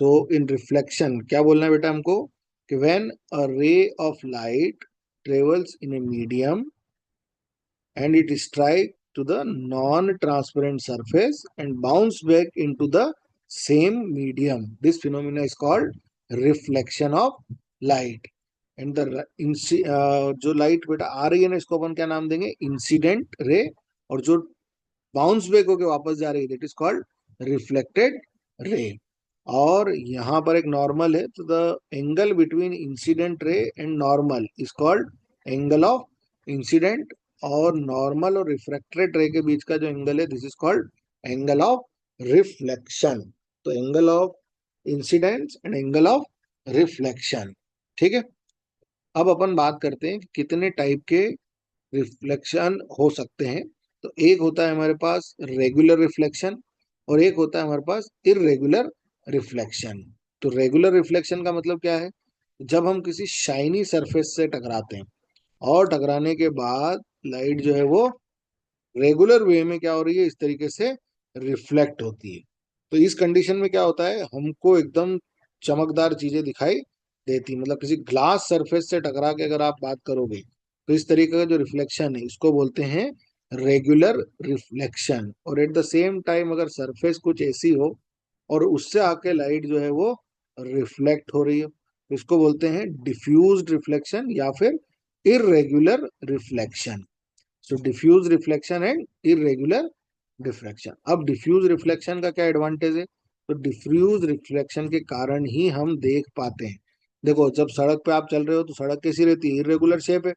तो इन रिफ्लेक्शन क्या बोलना है बेटा हमको कि व्हेन अ रे of light travels in a medium and it strike to the non-transparent surface and bounce back into the same medium. This phenomena is called reflection of light. And the जो light बेटा आ रही है ना इसको अपन क्या नाम देंगे इंसिडेंट रे, और जो बाउंस बैक होके वापस जा रही है that is called reflected ray. और यहाँ पर एक नॉर्मल है तो the angle between incident ray and normal is called angle of incident, और नॉर्मल और रिफ्रैक्टेड रे के बीच का जो एंगल है this is called angle of reflection. तो angle of incidence and angle of reflection. ठीक है, अब अपन बात करते हैं कि कितने टाइप के रिफ्लेक्शन हो सकते हैं। तो एक होता है हमारे पास रेगुलर रिफ्लेक्शन और एक होता है हमारे पास इररेगुलर रिफ्लेक्शन। तो रेगुलर रिफ्लेक्शन का मतलब क्या है, जब हम किसी शाइनी सरफेस से टकराते हैं और टकराने के बाद लाइट जो है वो रेगुलर वे में क्या हो रही है इस तरीके से रिफ्लेक्ट होती है। तो इस कंडीशन में क्या होता है हमको एकदम चमकदार चीजें दिखाई देती, मतलब किसी ग्लास सरफेस से टकरा के अगर आप बात करोगे तो इस तरीके का जो रिफ्लेक्शन है इसको बोलते हैं रेगुलर रिफ्लेक्शन। और एट द सेम टाइम अगर सरफेस कुछ ऐसी हो और उससे आके लाइट जो है वो रिफ्लेक्ट हो रही हो तो इसको बोलते हैं डिफ्यूज्ड रिफ्लेक्शन या फिर irregular reflection. So diffuse reflection and irregular diffraction. अब डिफ्यूज रिफ्लेक्शन का क्या एडवांटेज है, तो डिफ्यूज रिफ्लेक्शन के कारण ही हम देख पाते हैं। देखो जब सड़क पे आप चल रहे हो तो सड़क कैसी रहती है, इरेगुलर शेप है।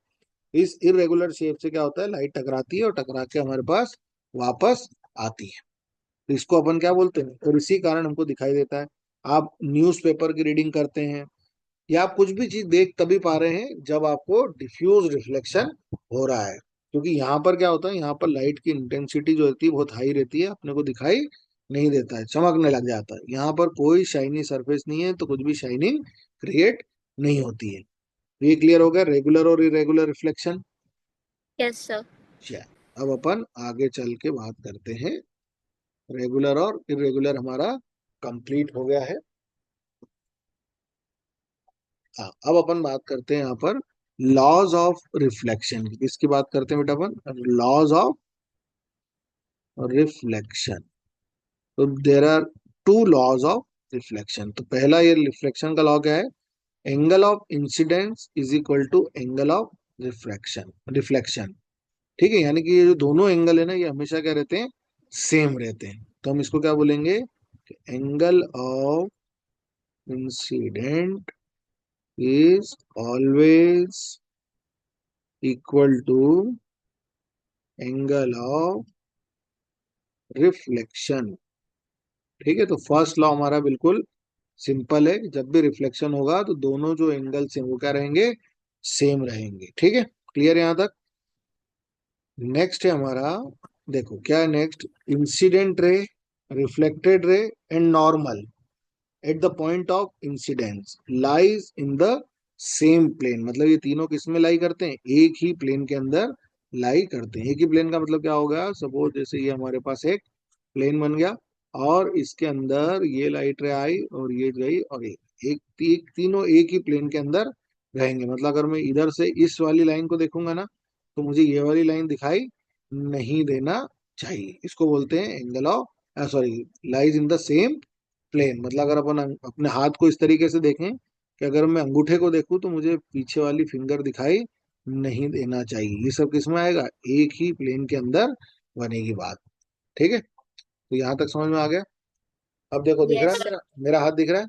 इस इरेगुलर शेप से क्या होता है लाइट टकराती है और टकरा के हमारे पास वापस आती है। तो इसको अपन क्या बोलते हैं, और इसी कारण हमको दिखाई देता है। आप न्यूज़पेपर की रीडिंग करते हैं या आप कुछ भी चीज देख तभी पा रहे हैं जब आपको डिफ्यूज रिफ्लेक्शन हो रहा है, क्योंकि यहाँ पर क्या होता है, यहाँ पर लाइट की इंटेंसिटी जो रहती है बहुत हाई रहती है, अपने को दिखाई नहीं देता है, चमकने लग जाता है। यहाँ पर कोई शाइनी सरफेस नहीं है तो कुछ भी शाइनिंग क्रिएट नहीं होती है। तो ये क्लियर हो गया रेगुलर और इरेगुलर रिफ्लेक्शन। Yes sir. अब अपन आगे चल के बात करते हैं, रेगुलर और इरेगुलर हमारा कंप्लीट हो गया है। हाँ, अब अपन बात करते हैं यहाँ पर लॉज ऑफ रिफ्लेक्शन। किसकी बात करते हैं बेटा अपन, लॉज ऑफ रिफ्लेक्शन। तो there are two laws of reflection. तो पहला ये रिफ्लेक्शन का लॉ क्या है, angle of incidence is equal to angle of refraction reflection. ठीक है, यानी कि ये जो दोनों एंगल है ना ये हमेशा क्या रहते हैं, सेम रहते हैं। तो हम इसको क्या बोलेंगे, angle of incident is always equal to angle of reflection. ठीक है, तो फर्स्ट लॉ हमारा बिल्कुल सिंपल है, जब भी रिफ्लेक्शन होगा तो दोनों जो एंगल्स हैं वो क्या रहेंगे, सेम रहेंगे। ठीक है, क्लियर यहाँ तक। नेक्स्ट है हमारा, देखो क्या है next, incident ray, reflected ray and normal at the point of incidence lies in the same plane. मतलब ये तीनों किस में लाई करते हैं, एक ही प्लेन के अंदर लाई करते हैं। एक ही प्लेन का मतलब क्या होगा, सपोज जैसे ये हमारे पास एक प्लेन बन गया और इसके अंदर ये लाइट रे आई और ये गई और ये तीनों एक ही प्लेन के अंदर रहेंगे। मतलब अगर मैं इधर से इस वाली लाइन को देखूंगा ना तो मुझे ये वाली लाइन दिखाई नहीं देना चाहिए। इसको बोलते हैं angle of sorry lies in the same plane. मतलब अगर अपन अपने हाथ को इस तरीके से देखें कि अगर मैं अंगूठे को देखूं तो मुझे पीछे वाली फिंगर दिखाई नहीं देना चाहिए। ये सब किसमें आएगा, एक ही प्लेन के अंदर बनेगी बात। ठीक है, तो यहां तक समझ में आ गया। अब देखो दिख रहा है यस। मेरा मेरा हाथ दिख रहा है,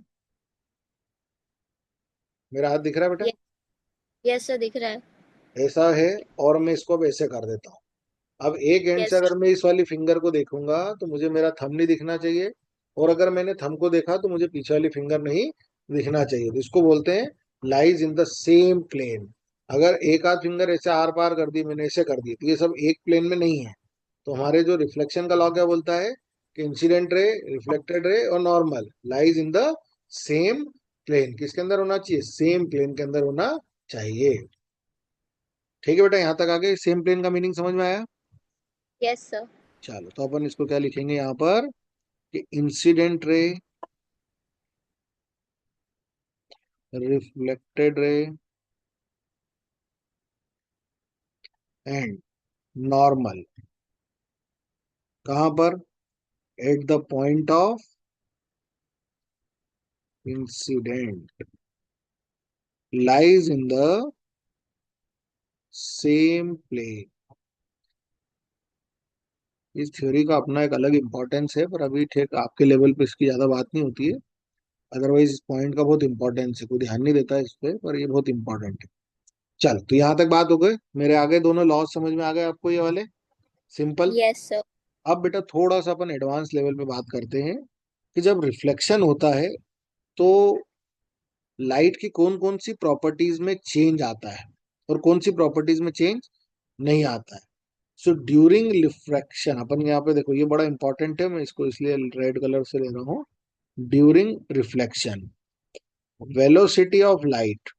मेरा हाथ दिख रहा है बेटा, यस सर दिख रहा है। ऐसा है। और मैं इसको अब ऐसे कर देता हूँ। अब एक एंड से यस। अगर मैं इस वाली फिंगर को देखूंगा तो मुझे मेरा थंब नहीं दिखना चाहिए, और अगर मैंने थंब को देखा तो मुझे पीछे वाली फिंगर नहीं दिखना चाहिए। तो इसको बोलते हैं lies in the same plane. अगर एक आध फिंगर ऐसे आर पार कर दी, मैंने ऐसे कर दी, तो ये सब एक प्लेन में नहीं है। तो हमारे जो रिफ्लेक्शन का लॉ क्या बोलता है कि इंसिडेंट रे, रिफ्लेक्टेड रे और normal lies in the same plane. किसके अंदर होना चाहिए, सेम प्लेन के अंदर होना चाहिए। ठीक है बेटा, यहाँ तक आगे सेम प्लेन का मीनिंग समझ में आया। Yes sir. चलो तो अपन इसको क्या लिखेंगे यहाँ पर कि incident ray reflected ray and normal, कहां पर? At the point of incident lies in the same plane. इस थ्योरी का अपना एक अलग इंपॉर्टेंस है, पर अभी ठीक आपके लेवल पे इसकी ज्यादा बात नहीं होती है। अदरवाइज इस पॉइंट का बहुत इंपॉर्टेंस है, कोई ध्यान नहीं देता है इस पे, पर ये बहुत इंपॉर्टेंट है। चल, तो यहाँ तक बात हो गई, मेरे आगे दोनों लॉज समझ में आ गए आपको ये वाले, सिंपल। Yes sir. अब बेटा थोड़ा सा अपन एडवांस लेवल पे बात करते हैं कि जब रिफ्लेक्शन होता है तो लाइट की कौन कौन सी प्रॉपर्टीज में चेंज आता है और कौन सी प्रॉपर्टीज में चेंज नहीं आता है। सो ड्यूरिंग रिफ्रैक्शन, अपन यहाँ पे देखो ये बड़ा इंपॉर्टेंट है, मैं इसको इसलिए रेड कलर से ले रहा हूँ। During reflection, velocity of light,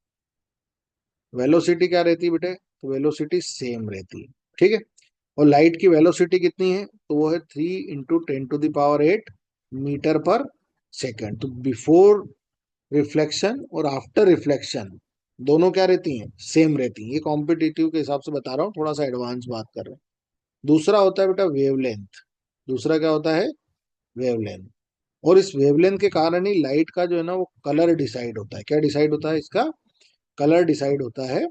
velocity क्या रहती है बेटे? तो वेलोसिटी सेम रहती है, ठीक है। और लाइट की वेलोसिटी कितनी है? तो वो है 3 × 10⁸ मीटर पर सेकेंड। तो बिफोर रिफ्लेक्शन और आफ्टर रिफ्लेक्शन दोनों क्या रहती हैं? सेम रहती हैं। ये कॉम्पिटिटिव के हिसाब से बता रहा हूँ, थोड़ा सा एडवांस बात कर रहे हैं। दूसरा होता है बेटा वेवलेंथ। दूसरा क्या होता है? वेवलेंथ। और इस वेवलेंथ के कारण ही लाइट का जो है ना वो कलर डिसाइड होता है। क्या डिसाइड होता है? इसका कलर डिसाइड होता है।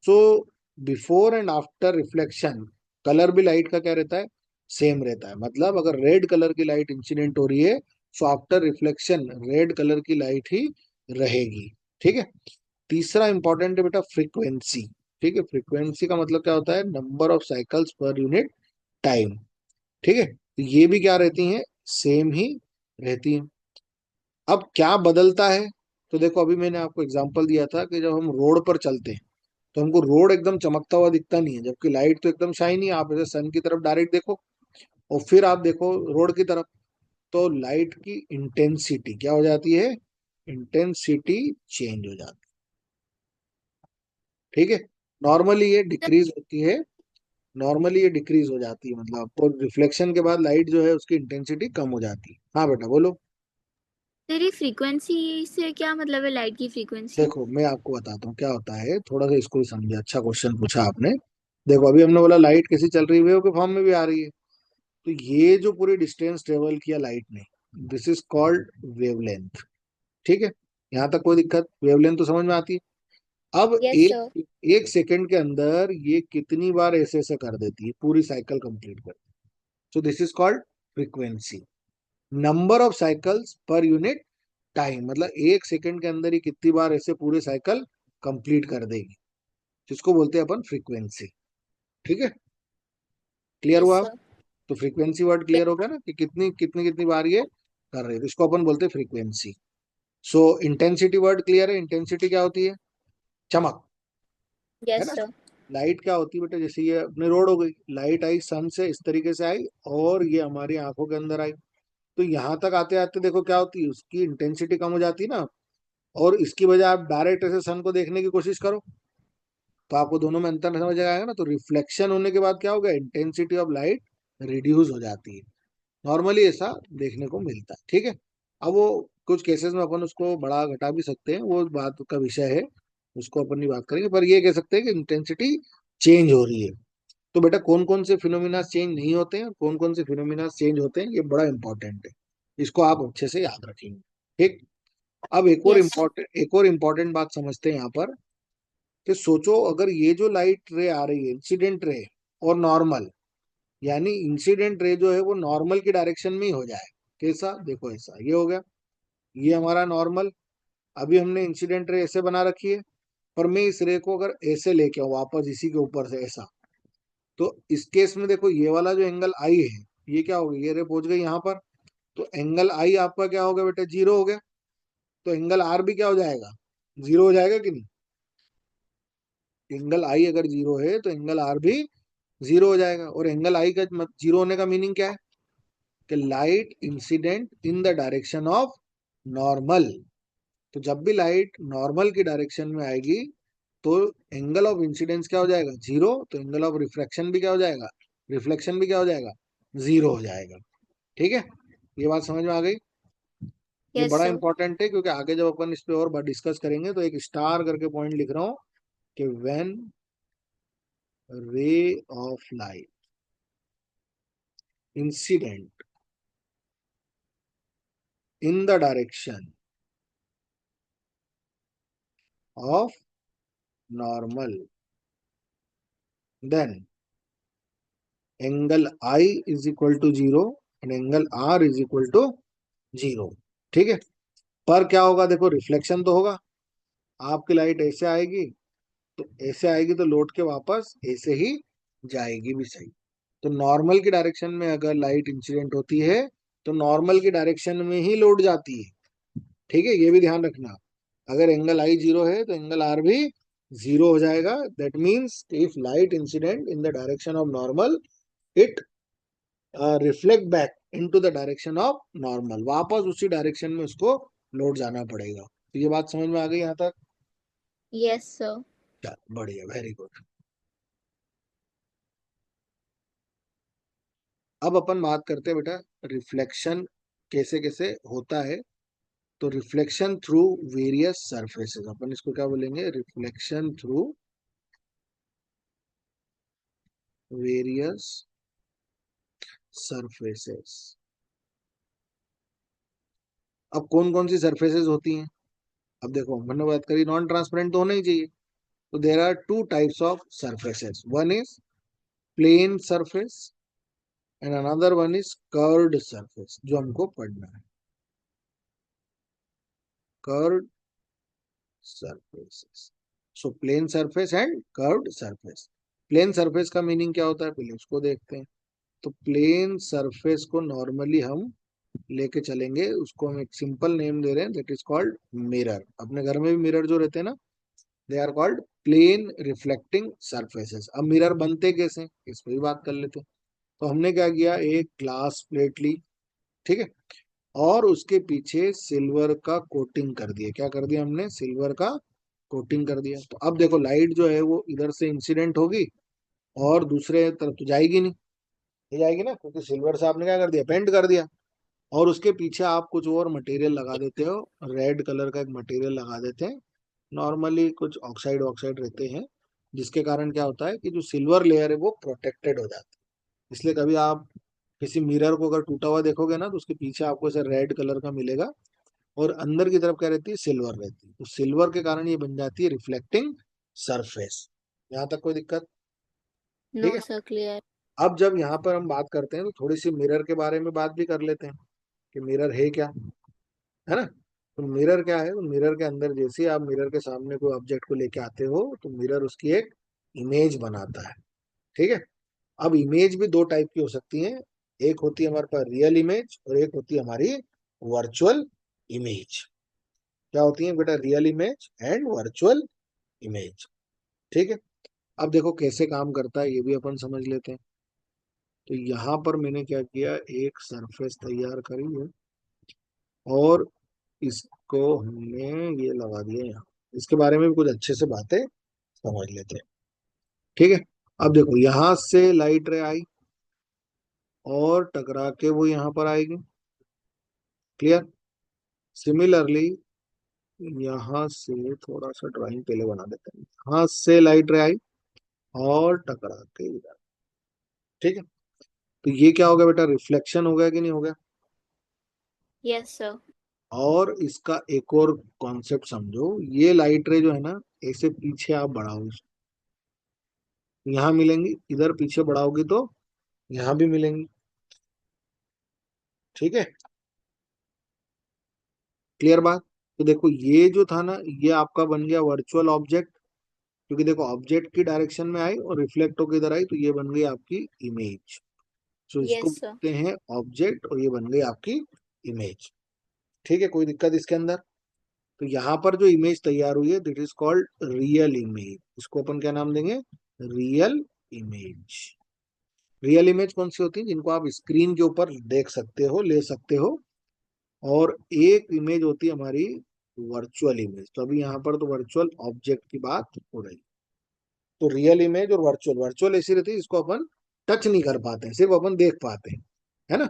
So before and after reflection colour भी लाइट का क्या रहता है? सेम रहता है। मतलब अगर रेड कलर की लाइट इंसिडेंट हो रही है, so after reflection red colour की लाइट ही रहेगी, ठीक है। तीसरा इंपॉर्टेंट है बेटा फ्रीक्वेंसी। ठीक है, फ्रीक्वेंसी का मतलब क्या होता है? Number of cycles per unit time, ठीक है। तो ये भी क्या रहती हैं? सेम ही रहती हैं। अब क्या बदलता है? तो देखो अभी मैंने आपको एग्जांपल दिया था कि जब हम रोड पर चलते हैं तो हमको रोड एकदम चमकता हुआ दिखता नहीं है, जबकि लाइट तो एकदम शाइनी है। आप ऐसे सन की तरफ डायरेक्ट देखो और फिर आप देखो रोड की तरफ, तो लाइट की इंटेंसिटी क्या हो जाती है? इंटेंसिटी चेंज हो जाती है, ठीक है। नॉर्मली ये डिक्रीज होती है, नॉर्मली ये डिक्रीज हो जाती है, मतलब आपको रिफ्लेक्शन के बाद लाइट जो है उसकी इंटेंसिटी कम हो जाती है। हाँ बेटा बोलो। तेरी फ्रीक्वेंसी से क्या मतलब है, लाइट की फ्रीक्वेंसी? देखो मैं आपको बताता हूँ क्या होता है, थोड़ा सा इसको भी समझे। अच्छा क्वेश्चन पूछा आपने। देखो अभी हमने बोला लाइट कैसी चल रही है? वेव के फॉर्म में भी आ रही है। तो ये जो पूरी डिस्टेंस ट्रेवल किया लाइट ने, दिस इज कॉल्ड वेवलेंथ, ठीक है। यहाँ तक कोई दिक्कत? वेवलेंथ तो समझ में आती है। अब यस सर। एक एक सेकंड के अंदर ये कितनी बार ऐसे ऐसे कर देती है, पूरी साइकिल कंप्लीट कर। So this is called frequency. Number of cycles per unit time, मतलब एक सेकंड के अंदर ही कितनी बार ऐसे पूरे साइकिल कंप्लीट कर देगी, जिसको बोलते हैं अपन फ्रीक्वेंसी, ठीक है। क्लियर यस हुआ? सर। तो फ्रीक्वेंसी वर्ड क्लियर हो गया ना, कि कितनी कितनी कितनी बार ये कर रही है, तो इसको अपन बोलते हैं फ्रीक्वेंसी। सो इंटेंसिटी वर्ड क्लियर है? इंटेंसिटी क्या होती है? चमक, है यस ना। सर। लाइट क्या होती है बेटा? जैसे ये अपने रोड हो गई, लाइट आई सन से इस तरीके से आई और ये हमारी आंखों के अंदर आई, तो यहाँ तक आते आते देखो क्या होती है, उसकी इंटेंसिटी कम हो जाती है ना। और इसकी वजह आप डायरेक्ट ऐसे सन को देखने की कोशिश करो तो आपको दोनों में अंतर समझ आएगा ना। तो रिफ्लेक्शन होने के बाद क्या होगा? इंटेंसिटी ऑफ लाइट रिड्यूस हो जाती है। नॉर्मली ऐसा देखने को मिलता है, ठीक है। अब वो कुछ केसेस में अपन उसको बढ़ा घटा भी सकते हैं, वो बात का विषय है, उसको अपन नहीं बात करेंगे। पर ये कह सकते हैं कि इंटेंसिटी चेंज हो रही है। तो बेटा कौन कौन से फिनोमिना चेंज नहीं होते हैं, कौन कौन से फिनोमिना चेंज होते हैं, ये बड़ा इंपॉर्टेंट है। इसको आप अच्छे से याद रखेंगे, ठीक। अब यस सर। एक और इम्पोर्टेंट बात समझते हैं यहाँ पर, कि सोचो अगर ये जो लाइट रे आ रही है इंसिडेंट रे और नॉर्मल, यानी इंसिडेंट रे जो है वो नॉर्मल की डायरेक्शन में ही हो जाए। कैसा? देखो ऐसा ये हो गया, ये हमारा नॉर्मल। अभी हमने इंसिडेंट रे ऐसे बना रखी है, पर मैं इस रे को अगर ऐसे लेके आऊं वापस इसी के ऊपर से ऐसा, तो इस केस में देखो ये वाला जो एंगल आई है, ये क्या हो गया? ये रे पहुंच गई यहाँ पर, तो एंगल आई आपका क्या हो गया बेटा? जीरो हो गया। तो एंगल आर भी क्या हो जाएगा? जीरो हो जाएगा कि नहीं? एंगल आई अगर जीरो है तो एंगल आर भी जीरो हो जाएगा। और एंगल आई का जीरो होने का मीनिंग क्या है? कि light incident in the direction of normal. तो जब भी लाइट नॉर्मल की डायरेक्शन में आएगी तो एंगल ऑफ इंसिडेंस क्या हो जाएगा? जीरो। तो एंगल ऑफ रिफ्रैक्शन भी क्या हो जाएगा? रिफ्लेक्शन भी क्या हो जाएगा? जीरो हो जाएगा, ठीक है। ये बात समझ में आ गई? ये यस बड़ा सर। इंपॉर्टेंट है, क्योंकि आगे जब अपन इस पे और डिस्कस करेंगे तो एक स्टार करके पॉइंट लिख रहा हूं कि when ray of light incident in the direction of normal, then angle I is equal to zero and angle R is equal to zero. ठीक है। पर क्या होगा, देखो रिफ्लेक्शन तो होगा, आपकी लाइट ऐसे आएगी, तो ऐसे आएगी तो लौट के वापस ऐसे ही जाएगी भी, सही। तो नॉर्मल की डायरेक्शन में अगर लाइट इंसिडेंट होती है तो नॉर्मल की डायरेक्शन में ही लौट जाती है। ठीक है, ये भी ध्यान रखना। अगर एंगल आई जीरो है तो एंगल आर भी जीरो हो जाएगा। That means if light incident in the direction of normal, it reflect back into the direction of normal, वापस उसी डायरेक्शन में उसको लौट जाना पड़ेगा। तो ये बात समझ में आ गई यहाँ तक? Yes sir. चल बढ़िया, वेरी गुड। अब अपन बात करते हैं बेटा, रिफ्लेक्शन कैसे कैसे होता है। तो रिफ्लेक्शन थ्रू वेरियस सरफेसेस, अपन इसको क्या बोलेंगे, रिफ्लेक्शन थ्रू वेरियस सरफेसेस। अब कौन कौन सी सरफेसेस होती हैं? अब देखो, मैंने बात करी नॉन ट्रांसपेरेंट तो होना ही चाहिए। तो there are two types of surfaces, one is plane surface and another one is curved surface, जो हमको पढ़ना है, curved surfaces. So plane surface and curved surface. Plane surface का मीनिंग क्या होता है, पहले उसको देखते हैं। तो प्लेन सरफेस को नॉर्मली हम लेके चलेंगे, उसको हम एक सिंपल नेम दे रहे हैं, दैट इज कॉल्ड मिरर। अपने घर में भी मिरर जो रहते हैं ना, they are called plane reflecting surfaces. अब मिरर बनते कैसे हैं, इस पर भी बात कर लेते हैं। तो हमने क्या किया, एक ग्लास प्लेट ली, ठीक है, और उसके पीछे सिल्वर का कोटिंग कर दिया। क्या कर दिया हमने, सिल्वर का कोटिंग कर दिया। तो अब देखो लाइट जो है वो इधर से इंसिडेंट होगी और दूसरे तरफ तो जाएगी नहीं, ये जाएगी ना, क्योंकि सिल्वर से आपने क्या कर दिया, पेंट कर दिया। और उसके पीछे आप कुछ और मटेरियल लगा देते हो, रेड कलर का एक मटेरियल लगा देते हैं। नॉर्मली कुछ ऑक्साइड ऑक्साइड रहते हैं, जिसके कारण क्या होता है कि जो सिल्वर लेयर है वो प्रोटेक्टेड हो जाती है। इसलिए कभी आप किसी मिरर को अगर टूटा हुआ देखोगे ना, तो उसके पीछे आपको ऐसा रेड कलर का मिलेगा और अंदर की तरफ क्या रहती है, सिल्वर रहती है। तो सिल्वर के कारण ये बन जाती है रिफ्लेक्टिंग सरफेस। यहाँ तक कोई दिक्कत? नो ठीक है। Sir, clear. अब जब यहाँ पर हम बात करते हैं तो थोड़ी सी मिरर के बारे में बात भी कर लेते हैं कि मिरर है क्या, है ना। तो मिरर क्या है, तो मिरर के अंदर जैसे ही आप मिरर के सामने कोई ऑब्जेक्ट को लेके आते हो तो मिरर उसकी एक इमेज बनाता है। ठीक है। अब इमेज भी दो टाइप की हो सकती है, एक होती है हमारे पास रियल इमेज और एक होती है हमारी वर्चुअल इमेज। क्या होती है बेटा, real image and virtual image. ठीक है। अब देखो कैसे काम करता है ये भी अपन समझ लेते हैं। तो यहाँ पर मैंने क्या किया, एक सरफेस तैयार करी है और इसको हमने ये लगा दिया यहाँ। इसके बारे में भी कुछ अच्छे से बातें समझ लेते हैं। ठीक है। अब देखो यहाँ से लाइट रे आई और टकरा के वो यहाँ पर आएगी, क्लियर। सिमिलरली यहाँ से थोड़ा सा ड्राइंग पहले बना देते हैं, यहाँ से लाइट रे आई और टकरा के इधर। ठीक है। तो ये क्या हो गया बेटा, रिफ्लेक्शन हो गया कि नहीं हो गया? Yes sir. और इसका एक और कॉन्सेप्ट समझो, ये लाइट रे जो है ना, ऐसे पीछे आप बढ़ाओ इसको, यहाँ मिलेंगी, इधर पीछे बढ़ाओगे तो यहाँ भी मिलेंगी। ठीक है, क्लियर बात। तो देखो ये जो था ना, ये आपका बन गया वर्चुअल ऑब्जेक्ट, क्योंकि देखो ऑब्जेक्ट की डायरेक्शन में आई और रिफ्लेक्ट होकर इधर आई, तो ये बन गई आपकी इमेज। सो इसको यस सर। बोलते हैं ऑब्जेक्ट और ये बन गई आपकी इमेज। ठीक है, कोई दिक्कत इसके अंदर? तो यहाँ पर जो इमेज तैयार हुई है that is called real image. इसको अपन क्या नाम देंगे, रियल इमेज। रियल इमेज कौन सी होती है, जिनको आप स्क्रीन के ऊपर देख सकते हो, ले सकते हो। और एक इमेज होती है हमारी वर्चुअल इमेज। तो अभी यहाँ पर तो वर्चुअल ऑब्जेक्ट की बात हो रही। तो रियल इमेज और वर्चुअल, वर्चुअल ऐसी रहती है जिसको अपन टच नहीं कर पाते हैं, सिर्फ अपन देख पाते हैं, है ना।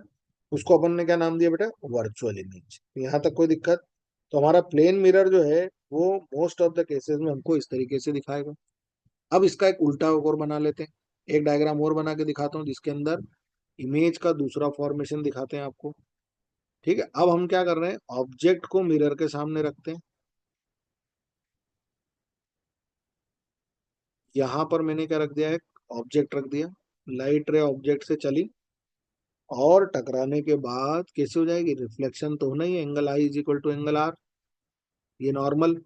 उसको अपन ने क्या नाम दिया बेटा, वर्चुअल इमेज। यहाँ तक कोई दिक्कत? तो हमारा प्लेन मिरर जो है वो मोस्ट ऑफ द केसेस में हमको इस तरीके से दिखाएगा। अब इसका एक उल्टा और बना लेते हैं, एक डायग्राम और बना के दिखाता हूँ जिसके अंदर इमेज का दूसरा फॉर्मेशन दिखाते हैं आपको। ठीक है, अब हम क्या कर रहे हैं, ऑब्जेक्ट को मिरर के सामने रखते हैं। यहां पर मैंने क्या रख दिया है, ऑब्जेक्ट रख दिया। लाइट रे ऑब्जेक्ट से चली और टकराने के बाद कैसे हो जाएगी, रिफ्लेक्शन तो होना ही है, angle I is equal to angle R, ये नॉर्मल।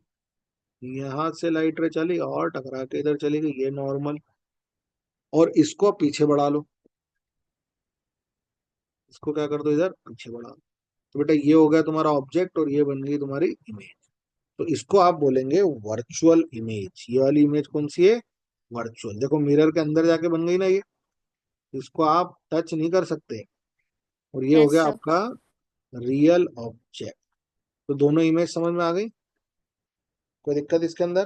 यहां से लाइट रे चली और टकरा के इधर चली गई, ये नॉर्मल। और इसको पीछे बढ़ा लो, इसको क्या कर दो, इधर पीछे बढ़ा लो। तो बेटा ये हो गया तुम्हारा ऑब्जेक्ट और ये बन गई तुम्हारी इमेज। तो इसको आप बोलेंगे वर्चुअल इमेज। ये वाली इमेज कौन सी है, वर्चुअल। देखो मिरर के अंदर जाके बन गई ना ये, इसको आप टच नहीं कर सकते। और ये हो यस गया सर। आपका रियल ऑब्जेक्ट। तो दोनों इमेज समझ में आ गई, कोई दिक्कत इसके अंदर?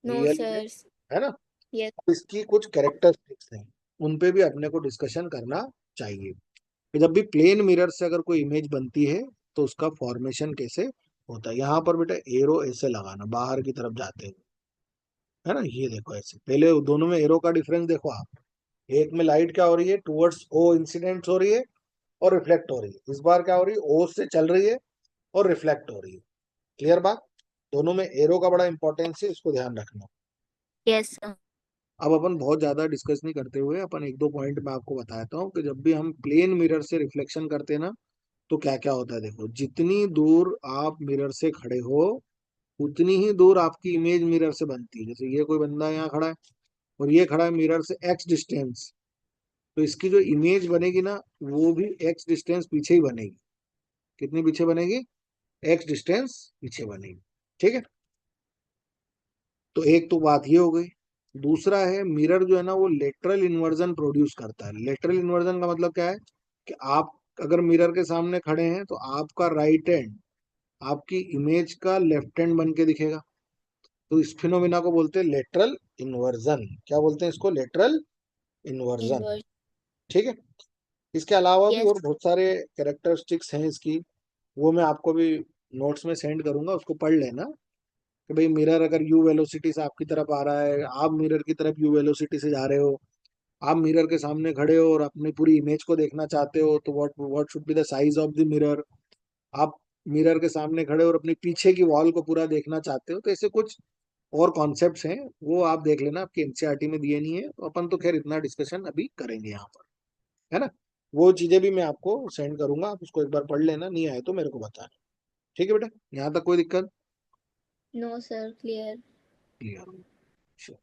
No real image sir. है ना। यस। अब इसकी कुछ कैरेक्टरिस्टिक्स हैं, उन पे भी अपने को डिस्कशन करना चाहिए कि जब भी प्लेन मिरर से अगर कोई इमेज बनती है तो उसका फॉर्मेशन कैसे होता है। यहाँ पर बेटा एरो ऐसे लगाना बाहर की तरफ जाते हैं, है ना, ये देखो ऐसे। पहले दोनों में एरो का डिफरेंस देखो आप, एक में लाइट क्या हो रही है, टुवर्ड्स ओ इंसिडेंट हो रही है और रिफ्लेक्ट हो रही है। इस बार क्या हो रही है, ओ से चल रही है और रिफ्लेक्ट हो रही है। क्लियर बात? दोनों में एरो का बड़ा इंपॉर्टेंस है, इसको ध्यान रखना। Yes sir. अब अपन बहुत ज्यादा डिस्कस नहीं करते हुए अपन एक दो पॉइंट मैं आपको बताता हूँ कि जब भी हम प्लेन मिरर से रिफ्लेक्शन करते हैं ना तो क्या क्या होता है। देखो जितनी दूर आप मिरर से खड़े हो उतनी ही दूर आपकी इमेज मिरर से बनती है। जैसे ये कोई बंदा यहाँ खड़ा है और ये खड़ा है मिरर से एक्स डिस्टेंस, तो इसकी जो इमेज बनेगी ना वो भी एक्स डिस्टेंस पीछे ही बनेगी। कितनी पीछे बनेगी, एक्स डिस्टेंस पीछे बनेगी। ठीक है, तो एक तो बात ये हो गई। दूसरा है मिरर जो है ना वो लेटरल इन्वर्जन प्रोड्यूस करता है। लेटरल इन्वर्जन का मतलब क्या है कि आप अगर मिरर के सामने खड़े हैं तो आपका राइट हैंड आपकी इमेज का लेफ्ट हैंड बन के दिखेगा। तो इस फिनोमिना को बोलते हैं लेटरल इन्वर्जन। क्या बोलते हैं इसको, लेटरल इन्वर्जन। इनवर्स। ठीक है, इसके अलावा भी यस। और बहुत सारे कैरेक्टरिस्टिक्स हैं इसकी, वो मैं आपको भी नोट्स में सेंड करूंगा, उसको पढ़ लेना। कि भाई मिरर अगर यू वेलोसिटी से आपकी तरफ आ रहा है, आप मिरर की तरफ यू वेलोसिटी से जा रहे हो, आप मिरर के सामने खड़े हो और अपनी पूरी इमेज को देखना चाहते हो, तो what should be the size of the mirror. आप मिरर के सामने खड़े हो और अपनी पीछे की वॉल को पूरा देखना चाहते हो। तो ऐसे कुछ और कॉन्सेप्ट्स हैं, वो आप देख लेना, आपके एनसीईआरटी में दिए नहीं है। तो अपन तो खैर इतना डिस्कशन अभी करेंगे यहाँ पर, है ना। वो चीजें भी मैं आपको सेंड करूंगा, आप उसको एक बार पढ़ लेना, नहीं आए तो मेरे को बताना। ठीक है बेटा, यहाँ तक कोई दिक्कत? No sir, clear. क्लियर।